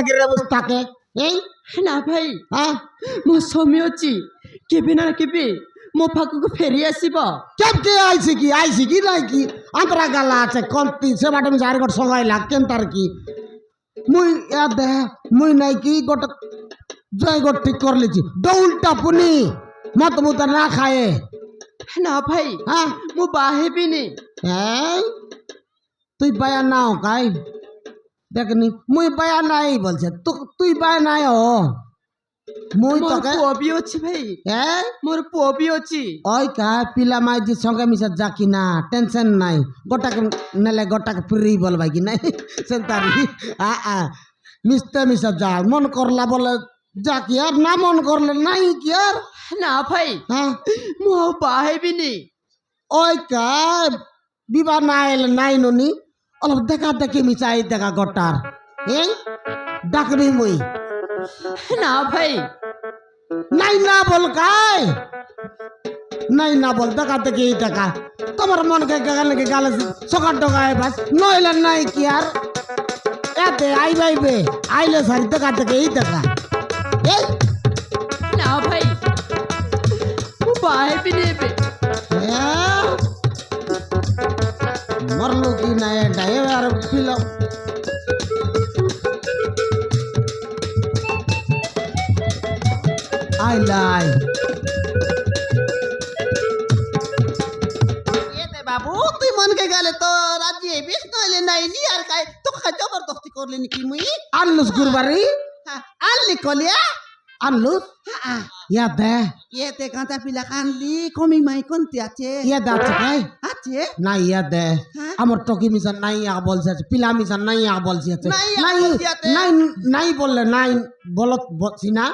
থাকি রে বস থাকে এই না ভাই হ্যাঁ ମୋ ସ୍ୱାମୀ ଅଛି କେବେ ନା କେବେ ମୋ ପାଖକୁ ଫେରି ଆସିବ। কেমতে আইছি কি নাই কি আন্তরা গালা আছে কমতি সে বাটে আমি চার গট সগাই লাগ কেন তার কি মুই এ দে মুই নাই কি গট জয় গট ঠিক করে লিছি দৌলটা পুনি মত মুত না খায়ে না ভাই হ্যাঁ ମୁଁ ବାହା ହେବିନି। এই তুই বায়া নাও কাই দেখনি মুই বায়া নাই বলছে তুই বায়া নাই ও মুই ମୋର তোকে ପୁଅ ବି ଅଛି ଭାଇ, এই ମୋର ପୁଅ ବି ଅଛି। ওই কা পিলা মাইজি সঙ্গে মিশা যা কি না টেনশন নাই গোটাকে নেলে গোটাকে ফ্রি বলবাই কি নাই সেন্তারি মিশতে মিশা যা মন করলা বলে যা কি আর না মন করলে নাই কি আর ନା ଭାଇ হ্যাঁ ମୁଁ ଆଉ ବାହା ହେବିନି। ওই কা বিবাহ নাই এলে নাই ননি অলপ দেখা দেখি মিশাই দেখা গোটার এই ডাকবি মুই না ভাই নাই না বল কাই নাই না বল দেখা দেখি দেখা তোমার মনকে গালে গালে সকাল টকায় বাস নইলে নাই কি আর এতে আইবে আইলে সারি দেখা দেখি এই দেখা এই ନା ଭାଇ ମୁଁ ବାହା ହେବିନି ଏବେ। মরলো কি না এটা এবার পিল আইলাই বাবু তুই মনকে গেলে তো রাজি হইবিস নইলে নাইলি আর কাই তোকে জবরদস্তি করলি নাকি মুই আনলুস গুরবারি আনলি কলিয়া আনলুস ইয়া দে এতে কাঁচা পিলা কানলি কমি মাই কোনতে আছে ইয়া দে আছে কাই আছে না ইয়া দে হ্যাঁ? আমার টকি মিশন নাই আ বলছে পিলা মিশন নাই আ বলছে নাই আ নাই বলছে আছে। নাই নাই বললে নাই বলত বলছি না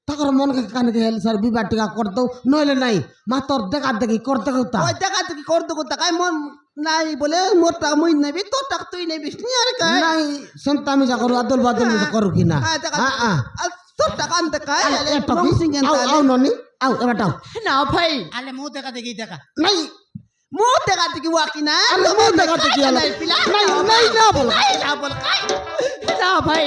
তখন মনকে কানে হেল স্যার বিবাহ টিকা করতো নইলে নাই মা তোর দেখা দেখি করতে কথা ওই দেখা তুই করতে করতে কাই মন নাই বলে মোর টাকা মুই নেবি তোর টাকা তুই নেবিস নি আর কাই নাই সেন্তা মিশা করু আদল বাদল মিশা করু কি না হ্যাঁ দেখা হ্যাঁ হ্যাঁ আর তোর টাকা আনতে কাই আরে, এ টকি, রং সিং আও আও ননি আও এবার টাও না ভাই আলে মু দেখা দেখি দেখা নাই মু দেখা দেখি ওয়াকি না আরে মু দেখা দেখি আলে। নাই পিলা নাই, নাই না বল। নাই না বল কাই না ভাই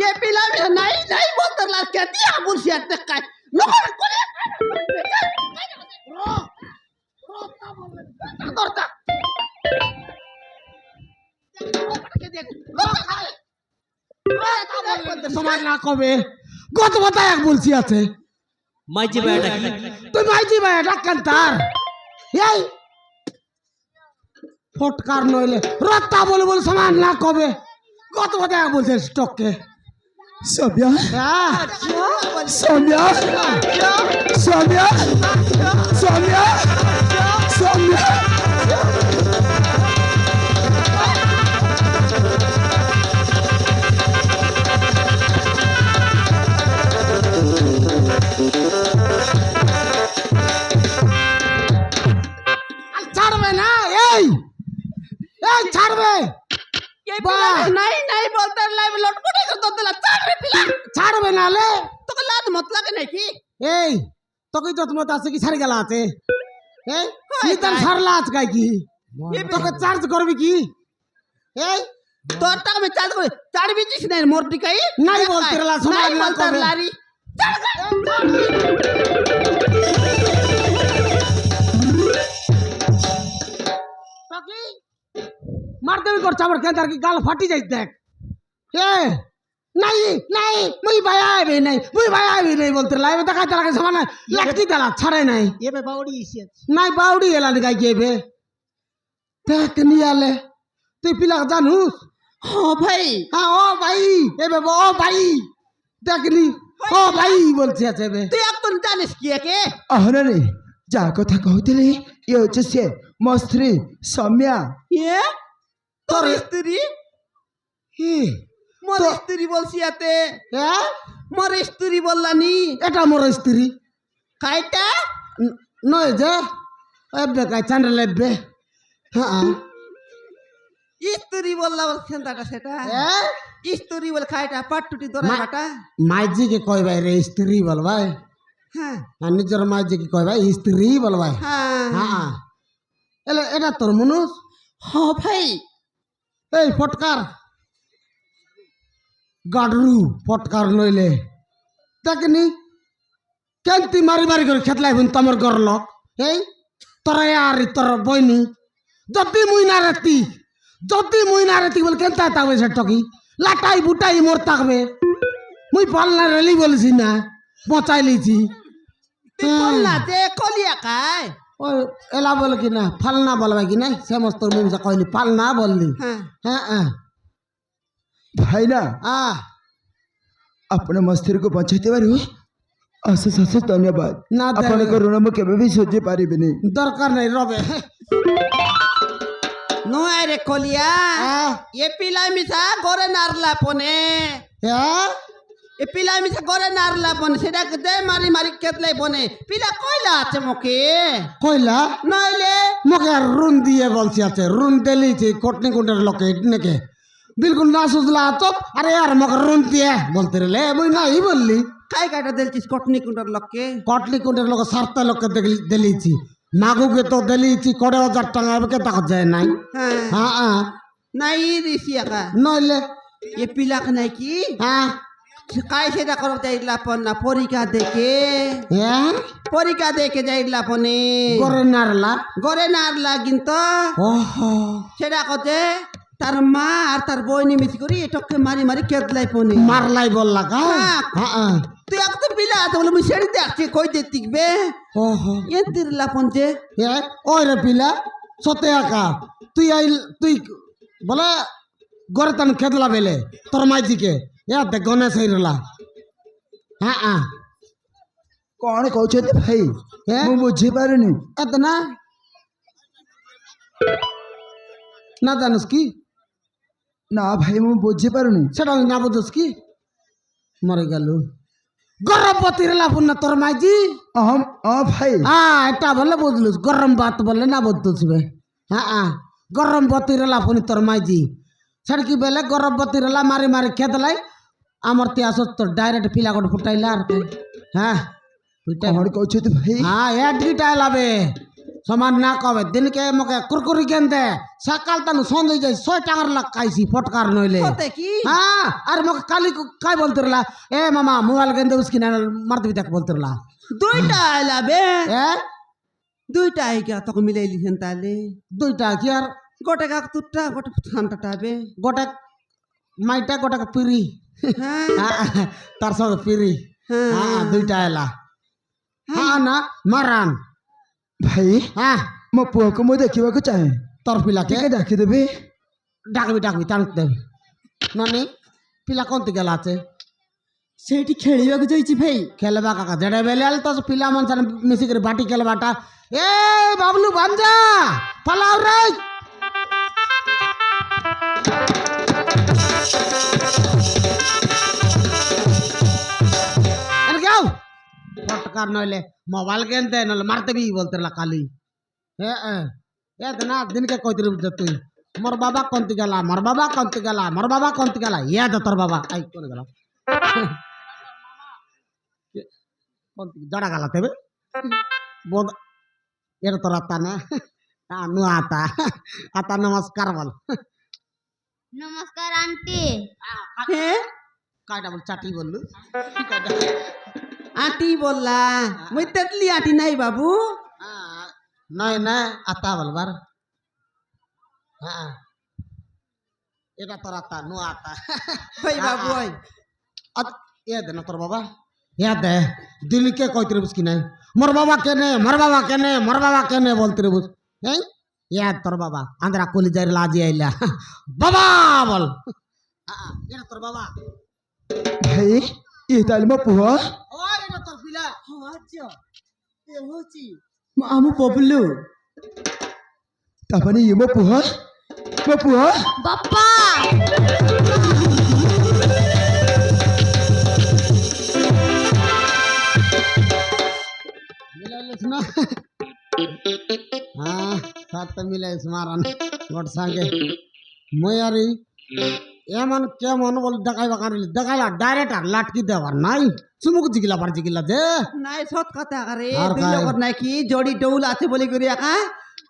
ये पिला में नहीं नहीं बोलते ला कहती है बुल से अटक का लोग कोले रो रो ता बोल करता সমাজ না কবে কত কথা এক বলছি আছে মাইজি ভাইটা কি তুই মাইজি ভাই ডাক্কান তার এই ফটকার নইলে রত্তা বলে বলে সমান না কবে কত কথা এক বলছে স্টককে Sabia, হ্যাঁ Sabia, Sabia, Sabia, Sabia. আর ছাড়বে না এই এই ছাড়বে ये वाह। पिला नहीं नहीं बोलते ला लटपटे कर दो ला चार रे पिला ছাড়বে না লে तो को लात मत लगे नहीं की এই তোকে যত মত আছে কি ছাড়ি গেল আছে এই হয় নিতাম তাই। ছাড়লা আজকাই কি তোকে চার্জ করবি কি এই तो टक में चार भी जिस नहीं मोर दिखाई नहीं बोलते ला, समाज नहीं ना बोलते कबे। लारी তোকে মারতে বি করছ আমার কেন তার কি গাল ফাটি যাই দেখ এ নাই নাই মুই ভাই আইবি নাই মুই ভাই আইবি নাই বলতে লাইবে দেখা তার সমান লাগতি তালা ছাড়ে নাই ये पे बाउडी इसे নাই বাউডি এলা গাই গেবে দেখ নিয়ালে তুই পিলা জানুস হ্যাঁ ভাই হ্যাঁ ও ভাই এবে ও ভাই দেখলি ও ভাই বলছি আছে এবে তুই এখন জানিস কি একে আহরে যা কথা কହୁଥିଲି ইয়ে হচ্ছে সে ମୋ ସ୍ତ୍ରୀ ସୌମ୍ୟା ইয়ে তোর তোর- স্ত্রী হি, মোর স্ত্রী বলছি এতে হ্যাঁ মোর স্ত্রী বললানি এটা মোর স্ত্রী কাইটা নয় যে এবে কাই চান্ডা লেবে হ্যাঁ স্ত্রী বললা বলছেন দাটা সেটা হ্যাঁ স্ত্রী বল খাইটা পাট্টুটি দরা মা- বাটা মাইজিকে কয় ভাই রে স্ত্রী বল ভাই হ্যাঁ আর নিজের মাইজিকে কয় ভাই স্ত্রী বল ভাই হ্যাঁ হ্যাঁ এলে এটা তোর মনুষ হ্যাঁ ভাই এই ফটকার গাডরু ফটকার নইলে দেখনি কেন তুই মারি মারি করে খেতলাই বোন তোমার ঘর লোক এই তোরা আর তোর বইনি যদি মুই না রেতি বল কেন তাই থাকবে সে টকি লাটাই বুটাই মোর থাকবে মুই পাল্লা রেলি বলছি না পচাই লিছি তুই বললা যে কলিয়া খায় ওই এলা বল কি না ফালনা বলবা কি না সমস্ত মুখ কইলি ফালনা বললি হ্যাঁ হ্যাঁ হ্যাঁ ଭାଇ ନା আহ ଆପଣ ମୋ ସ୍ତ୍ରୀକୁ ବଞ୍ଚାଇଥିବାରୁ ଅଶେଷ ଅଶେଷ ଧନ୍ୟବାଦ ନା ଦେ- ଆପଣଙ୍କ ଋଣ ମୁଁ କେବେ ବି ସୁଝି ପାରିବିନି দরকার নেই রবে নয় রে কলিয়া আহ এ পিলা মিশা গরে নারলা পনে হ্যাঁ এ পিলা মিশা গরে নারলা পনে সেটা দে মারি মারি কেতলাই বনে পিলা কইলা আছে মুখে কইলা নইলে মোকে আর রুন দিয়ে বলছি আছে রুন দিলিছি কোটনি কোটের লোকে নাকি বিলকুল না সুজলা তো আরে আর মোকে রুন দিয়ে বলতে রে মুই নাই বললি খাই কাটা দিলছিস কটনি কুন্ডার লোককে কটলি কোটের লোক সারটা লোককে দিলিছি মাগুকে তো দিলিছি 20,000 টাকা এবে তা যায় নাই হ্যাঁ হ্যাঁ হ্যাঁ নাই দিছি একা নইলে এ পিলাক নাই কি হ্যাঁ কাই সেটা করো যাইলা পন না পরীক্ষা দেখে হ্যাঁ পরীক্ষা দেখে যাইলা পনে করে নারলা গরে নারলা কিন্তু ওহো সেটা কতে তার মা আর তার বইনি মিছি করি এটকে মারি মারি কেতলাই পনে মারলাই বললা কা হ্যাঁ। হ্যাঁ হ্যাঁ তুই এক তো পিলা আছে বলে মুই সেড়ি দেখছি কই দে তিকবে ওহো এ তিরলা পনছে এ ওই রে পিলা সতে একা তুই আইল তুই বলে গরে তান খেদলা বেলে তোর মাইজিকে দে গণেশ হইরলা হ্যাঁ হ্যাঁ କ'ଣ କହୁଛନ୍ତି ଭାଇ হ্যাঁ ମୁଁ ବୁଝିପାରୁନି এত না না জানিস কি ନା ଭାଇ ମୁଁ ବୁଝିପାରୁନି সেটা না বুঝিস কি মরে গেল গর্ভবতী রেলা পুনা তোর মাইজি ହଁ ଭାଇ হ্যাঁ এটা বলে বুঝলুস গরম ভাত বললে না বুঝতুস বে হ্যাঁ হ্যাঁ গরমবতী রেলা পুনি তোর মাইজি সেটা কি বেলে গর্ভবতী রেলা মারি মারি খেদলাই আমার তে আসত তোর ডাইরেক্ট পিলা কোট ফুটাইলা আর কি হ্যাঁ ফুটাই କ'ଣ କହୁଛନ୍ତି ଭାଇ হ্যাঁ এডগিটা লাবে সমান না কবে দিনকে মকে কুরকুরি কেন দে সকাল তানু সন্ধ্যে যাই 100 টাকার লাগ খাইছি ফটকার নইলে কতে কি হ্যাঁ আর মকে কালি কাই বলতে রলা এ মামা মোবাইল কেন দেউস কিনা মারতে বিতাক বলতে রলা দুইটা আইলাবে এ দুইটা আইগা তোকে মিলাইলি হেন তাহলে দুইটা কি আর গোটে কাক তুটটা গোটে ঠান্ডাটা হবে গোটা মাইটা গোটা পিরি হ্যাঁ তার সঙ্গে পিরি হ্যাঁ হ্যাঁ দুইটা এলা হ্যাঁ না মারান ଭାଇ হ্যাঁ ମୋ ପୁଅକୁ ମୁଁ ଦେଖିବାକୁ ଚାହେଁ তোর পিলাকে ଟିକେ ଡାକିଦେବି ডাকবি ডাকবি টানতে দেবে নানি পিলা কোনটি গেল আছে ସେଇଠି ଖେଳିବାକୁ ଯାଇଛି ଭାଇ খেলবা কাকা যেটা বেলে আল তো পিলা মনসান মিশি করে বাটি খেলবাটা এ বাবলু বাঞ্জা পালাও রে এনে যাও ফটকার নইলে মোবাইল কেনতে নইলে মারতে বি বলতে লা কালি এ না দিনকে কইতে রব তুই মোর বাবা কোনটি গেলা মোর বাবা কোনটি গেলা মোর বাবা কোনটি গেলা ইয়া দে তোর বাবা আই কোন গেল জড়া গেলা তেবে বোধ এর তোর আতা না নু আতা আতা নমস্কার বল নমস্কার আন্টি হ্যাঁ কাইটা বল চাটি বললু আটি বললা মুই তেতলি আটি নাই বাবু নয় না আতা বলবার হ্যাঁ এটা তোর আতা নু আতা ওই বাবু ওই এ দে না তোর বাবা এ দে দিলকে কইতে রে বুঝ কি নাই মোর বাবা কেনে মোর বাবা কেনে মোর বাবা কেনে বলতে রে বুঝ হ্যাঁ ইয়া তোর বাবা আন্দ্রা কলি যাই লাজি আইলা বাবা বল এটা তোর বাবা ଭାଇ ଇଏ ତାହେଲେ ମୋ ପୁଅ ও এটা তোর পিলা ଆଚ୍ଛା ଏ ହଉଛି ଆମ ପବଲୁ ତାମାନେ ଇଏ ମୋ ପୁଅ ମୋ ପୁଅ ବାପା মিলাইলিস না হ্যাঁ সাথে মিলাইস মারান গোট সাঙ্গে ময়ারি এমন কেমন বল দেখাইবা কারিলি দেখাইলা ডাইরেক্ট আর লাটকি দেওয়ার নাই চুমুক জিগিলা পার জিগিলা দে নাই সৎ কথা আরে আর দুই কাই? লগত নাকি জড়ি ডৌল আছে বলি করি একা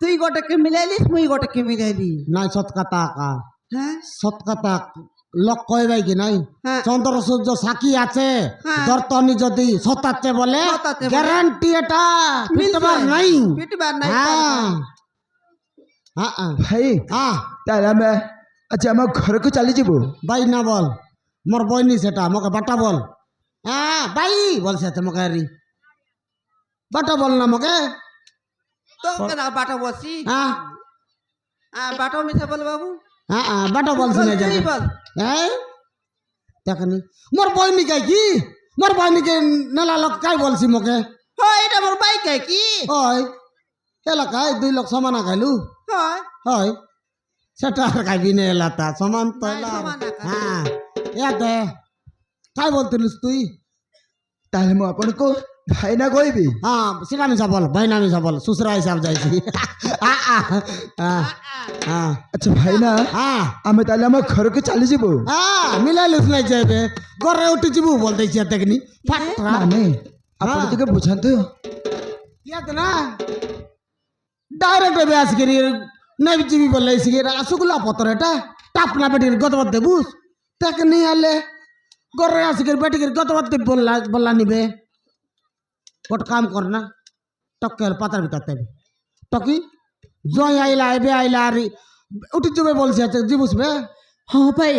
তুই গোটাকে মিলাইলিস মুই গোটাকে মিলাইলি নাই সৎকাতা কা হ্যাঁ সৎকাতা লক কইবাই কি নাই হ্যাঁ। চন্দ্র সূর্য সাক্ষী আছে হ্যাঁ। দর্তনি যদি সতাচ্ছে বলে সতাচ্ছে বলে। গ্যারান্টি এটা পিটবার নাই পিটবার নাই হ্যাঁ হ্যাঁ ଭାଇ হ্যাঁ ତାହେଲେ ଆମେ ଆଜି ଆମ ଘରକୁ ଚାଲିଯିବୁ বাই না বল মোর বইনি সেটা মোকে বাটা বল হ্যাঁ বাই বলছে তো মোকে রি বাটা বল না মোকে তোকে না বাটা বসি হ্যাঁ বাটা মিশে বল বাবু হ্যাঁ বাটা বলছি না তুই বল হ্যাঁ দেখনি মোর বইনি কাই কি মোর বইনিকে নেলা লোক কাই বলছি মোকে হয় এটা মোর বাইক কি হয় এলাকায় 2 লোক সমানা খাইলু হয় হয় সেটা আর খাইবি না এলাকা সমান তো নাই, এলা। সমান না খাবি। হ্যাঁ ইয়াতে কাই বলতিলিস তুই ତାହେଲେ ମୁଁ ଆପଣଙ୍କୁ ଭାଇନା କହିବି হ্যাঁ সেটা আমি বল ভাইনা আমি বল সুসরা হিসাব যাইছি হ্যাঁ ଆଚ୍ଛା ଭାଇନା হ্যাঁ ଆମେ ତାହେଲେ ଆମ ଘରକୁ ଚାଲିଯିବୁ হ্যাঁ মিলাইলিস নাই যাইবে ঘরে উঠি যাবো বলতেছি দেখনি ফাটরা ମାନେ ଆପଣ ହଁ। ଟିକେ ବୁଝାନ୍ତୁ ইয়াতে না ডাইরেক্ট এবে আসিকি নাই জিবি বলে এসিকি আসুগুলা পতর এটা টাপনা বেটির গতবাদ দেবুস তাকে নিয়ে আলে ঘরে আসিকি বেটিকে গতবাদ দেব বললা নিবে ওট কাম কর না টকে পাতার ভিতর দেবে টকি জয় আইলা এবে আইলা আর উঠি যাবে বলছে আচ্ছা জিবুস বে ହଁ ଭାଇ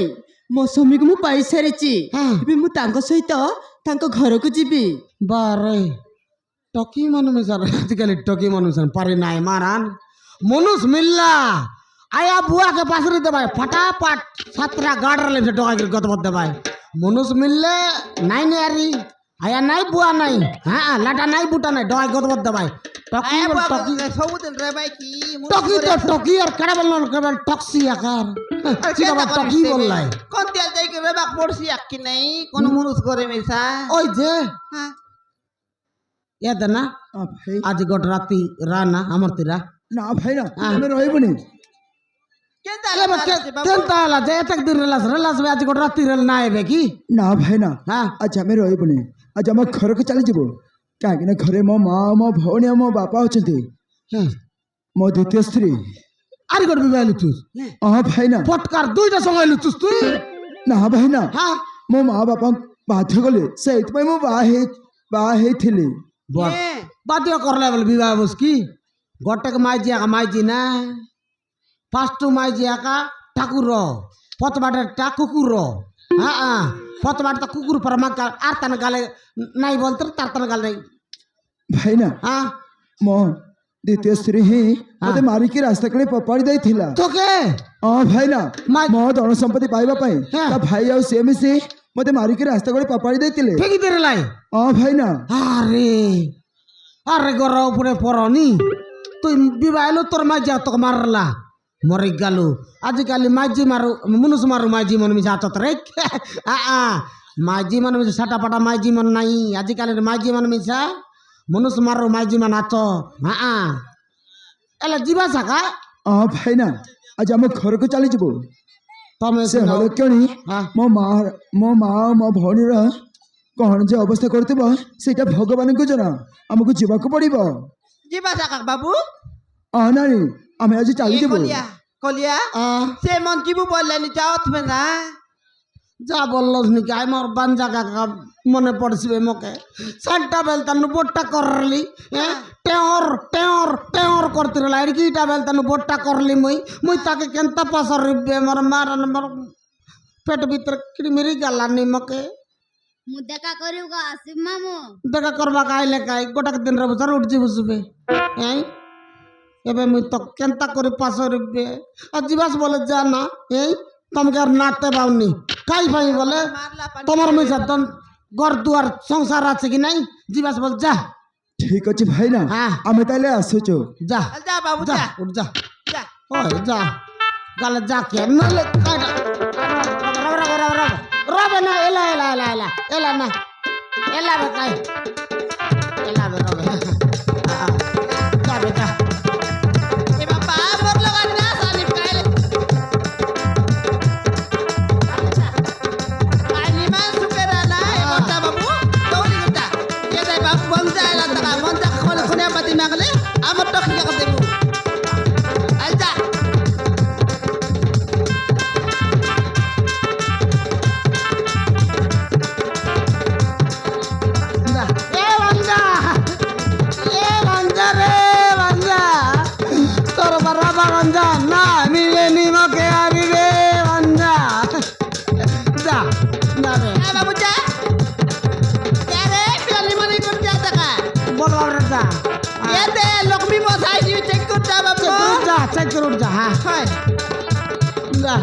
ମୋ ସ୍ୱାମୀକୁ ମୁଁ ପାଇସାରିଛି হ্যাঁ ଏବେ ମୁଁ ତାଙ୍କ ସହିତ ତାଙ୍କ ଘରକୁ ଯିବି বারে টকি মানুষ আজকালি টকি মানুষ পারি নাই মারান মনুষ মিল্লা আয়া বুয়াকে পাশরি দেবাই ফটাফট 7টা গাড় লেছে টকা গত বদ দেবাই মনুষ মিললে নাই নে আরি আয়া নাই বুয়া নাই হ্যাঁ লাটা নাই বুটা নাই ডয় গত বদ দেবাই টকি বল টকি ସବୁଦିନ ରେ ଭାଇ কি টকি তো টকি আর কেডা বল কেবল টক্সি আকার ঠিক আছে টকি বললাই কোন তেল যাইকি রেবাক পড়ছি আকি নাই কোন মানুষ করে মিশা ওই যে হ্যাঁ এতে না ହଁ ଭାଇ আজ গট রাতি রানা আমার তিরা ନା ଭାଇନା ଆମେ ରହିବୁନି কেনতা কেনতা হলা যে এতক দিন রেলাস আজ গট রাতি রেল না আইবে কি ନା ଭାଇନା হ্যাঁ ଆଜି ଆମେ ରହିବୁନି ଆଜି ଆମ ଘରକୁ ଚାଲିଯିବୁ କାହିଁକି ନା ଘରେ ମୋ ମା ମୋ ଭଉଣୀ ଆଉ ମୋ ବାପା ଅଛନ୍ତି হ্যাঁ ମୋ ଦ୍ୱିତୀୟ ସ୍ତ୍ରୀ আর গট বিবাহ লুচুস ହଁ ଭାଇନା পটকার দুইটা সঙ্গে লুচুস তুই ନା ଭାଇନା হ্যাঁ ମୋ ମା ବାପା ବାଧ୍ୟ କଲେ ସେଇଥିପାଇଁ ମୁଁ ବାହା ହେଇଥିଲି বট বাধ্য করলে বলে বিবাহ বস কি গটকে মাইজি একা মাইজি না ফার্স্ট মাইজি একা ঠাকুর পতবাটেরটা কুকুর হ্যাঁ পতবাটটা কুকুর পর মা আর তার গালে নাই বলতে তার গালে নাই ଭାଇନା হ্যাঁ ମୋ ଦ୍ୱିତୀୟ ସ୍ତ୍ରୀ ହିଁ ମତେ ମାରିକି ରାସ୍ତା କଡ଼େ ଫୋପାଡ଼ି ଦେଇଥିଲା তোকে ହଁ ଭାଇନା ମା- ମୋ ଧନ ସମ୍ପତ୍ତି ପାଇବା ପାଇଁ ହଁ। ତା ଭାଇ ଆଉ ସିଏ ମିଶି ମତେ ମାରିକି ରାସ୍ତା କଡ଼େ ଫୋପାଡ଼ି ଦେଇଥିଲେ ফেঁকি দে লাই ହଁ ভাইনা আরে আরে গর উপরে পড়নি তুই বিবাহ এলো তোর মাইজি তোকে মারলা মরে গেল আজিকালি মাইজি মারু মনুষ মারু মাইজি মন মিশা আচত রে মাইজি মন মিশা সাটা পাটা মাইজি মন নাই আজিকালির মাইজি মন মিশা মনুষ মারু মাইজি মান আচ হ্যাঁ এলা ଯିବା শাখা ହଁ ଭାଇନା ଆଜି ଆମ ଘରକୁ ଚାଲିଯିବୁ ତମେ ସେ ହଳକିଣୀ ହଁ। ମୋ ମା ଆଉ ମୋ ଭଉଣୀର କଣ ଯେ ଅବସ୍ଥା କରୁଥିବ ସେଇଟା ଭଗବାନଙ୍କୁ ଜଣା ଆମକୁ ଯିବାକୁ ପଡ଼ିବ ଯିବା ସାକା ବାବୁ ହଁ ନାନୀ ଆମେ ଆଜି ଏ ଚାଲିଯିବୁ কলিয়া কলিয়া সে মন জিবু বললেনি যাও তুমি না যা বললস নাকি আমার বাঞ্জা কাকা মনে পড়ছিবে মোকে সাতটা বেলতানু বোটটা করলি টেওর টেওর টেওর করতে রলা আর কিটা বেলতানু বোটটা করলি মুই তাকে কেনতা পাসর রিবে আমার মারন আমার পেট ভিতর কিমিরি গালানি মোকে মু দেখা করিব গা আসিফ মামু দেখা করবা কাইলে কাই গোটাক দিন রে বছর উঠছি বুঝবে হ্যাঁ এবার মুই তো কেনতা করে পাশে রাখবে আর জিবাস বলে যা না এই তোমাকে আর নাড়তে পাওনি খাই ভাই বলে মারলা পানি তোমার মিশার তখন ঘর দুয়ার সংসার আছে কি নাই জিবাস বল যা ঠিক আছে ভাই না হ্যাঁ। আমি তাহলে আসছো যা যা বাবু যা যা উঠ যা যা ওই যা গালে যা কে নলে কাটা রবে না এলা এলা এলা এলা এলা না এলা বে কাই এলা বে রবে যা বেটা এ বাবা মোর লগা না সানি কাইলে পানি মান সুকেরা না এ মোটা বাবু দৌড়ি গটা এ যাই বাবু মন যায় না টাকা মন যা খলে খুনে পাতি মাগলে আমার তো খিয়া করে দেবো আচ্ছা যা এ বাঞ্জা রে বাঞ্জা তোর বাবা বাঞ্জা না নিলে নিমকে আবি রে বাঞ্জা যা না রে এ বাবু যা যা রে পিলানি মনি কোন যা টাকা বল বাবা যা এ দে লক্ষ্মী মশাই জি চেক করতে বাবু চেক করে উঠ যা হ্যাঁ হয় যা